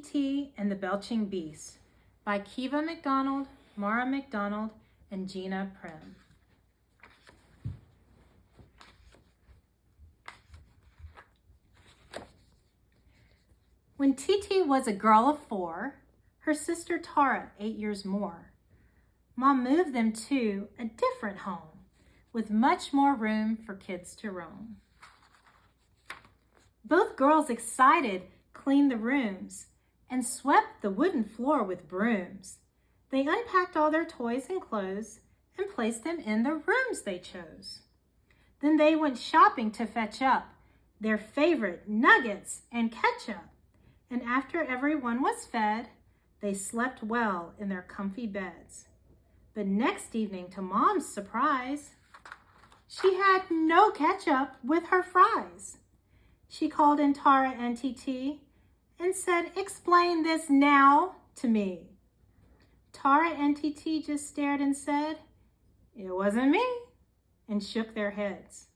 TiTi and the Belching Beast by Kiva McDonald, Mara McDonald, and Gina Prim. When TiTi was a girl of 4, her sister Tara 8 years more, Mom moved them to a different home with much more room for kids to roam. Both girls, excited, cleaned the rooms and swept the wooden floor with brooms. They unpacked all their toys and clothes and placed them in the rooms they chose. Then they went shopping to fetch up their favorite nuggets and ketchup. And after everyone was fed, they slept well in their comfy beds. But next evening, to Mom's surprise, she had no ketchup with her fries. She called in Tara and TiTi and said, "Explain this now to me." Tara and TiTi just stared and said, "It wasn't me," and shook their heads.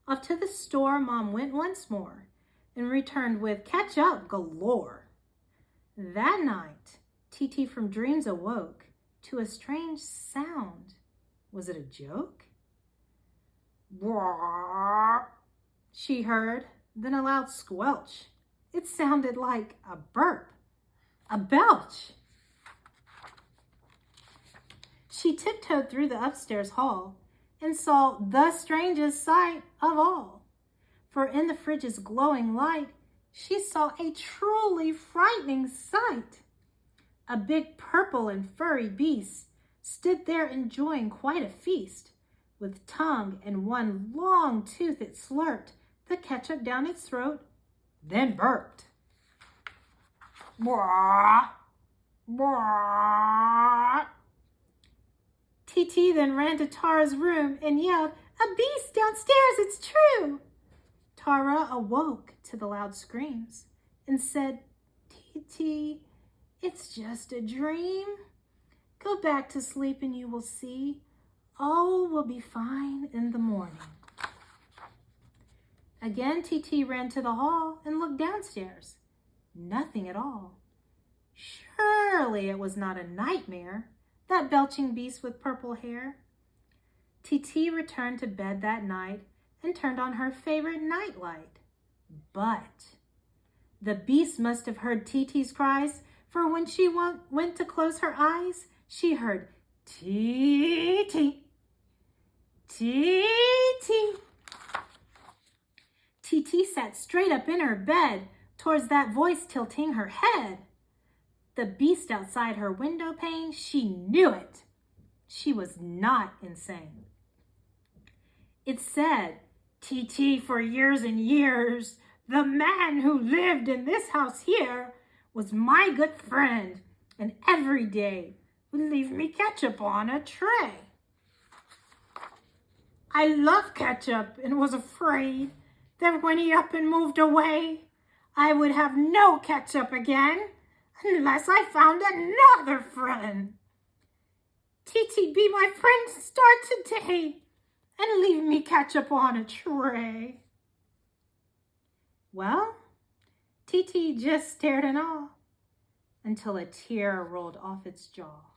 Off to the store Mom went once more and returned with ketchup galore. That night, TiTi from dreams awoke to a strange sound. Was it a joke? "Bwah," she heard, then a loud squelch. It sounded like a burp, a belch. She tiptoed through the upstairs hall and saw the strangest sight of all. For in the fridge's glowing light, she saw a truly frightening sight. A big purple and furry beast stood there enjoying quite a feast. With tongue and one long tooth, it slurped the ketchup down its throat, then burped. "Bwah, bwah." TiTi then ran to Tara's room and yelled, "A beast downstairs, it's true!" Tara awoke to the loud screams and said, "TiTi, it's just a dream. Go back to sleep and you will see all will be fine in the morning." Again, TiTi ran to the hall and looked downstairs. Nothing at all. Surely it was not a nightmare, that belching beast with purple hair. TiTi returned to bed that night and turned on her favorite nightlight. But the beast must have heard TiTi's cries, for when she went to close her eyes, she heard TiTi, TiTi. TiTi sat straight up in her bed, towards that voice tilting her head. The beast outside her window pane, she knew it. She was not insane. It said, "TiTi, for years and years, the man who lived in this house here was my good friend, and every day would leave me ketchup on a tray. I love ketchup and was afraid that when he up and moved away, I would have no ketchup again unless I found another friend. TiTi, be my friend, start today and leave me ketchup on a tray." Well, TiTi just stared in awe until a tear rolled off its jaw.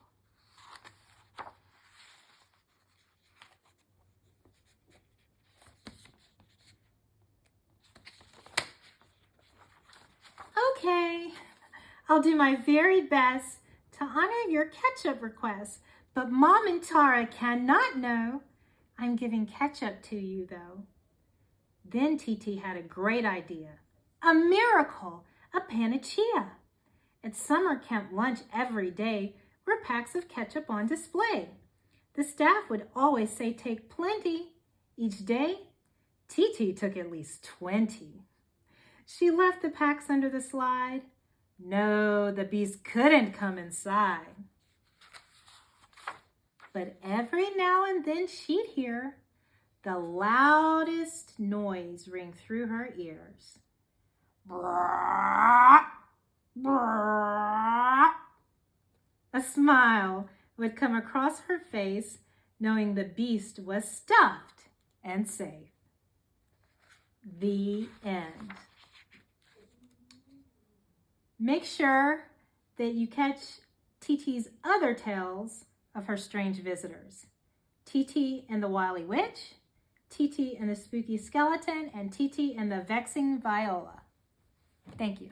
"Okay, I'll do my very best to honor your ketchup request, but Mom and Tara cannot know I'm giving ketchup to you, though." Then TiTi had a great idea, a miracle, a panacea. At summer camp lunch every day were packs of ketchup on display. The staff would always say, "Take plenty." Each day, TiTi took at least 20. She left the packs under the slide. No, the beast couldn't come inside. But every now and then she'd hear the loudest noise ring through her ears. "Brrrr, brrrr." A smile would come across her face, knowing the beast was stuffed and safe. The end. Make sure that you catch TiTi's other tales of her strange visitors. TiTi and the Wily Witch, TiTi and the Spooky Skeleton, and TiTi and the Vexing Viola. Thank you.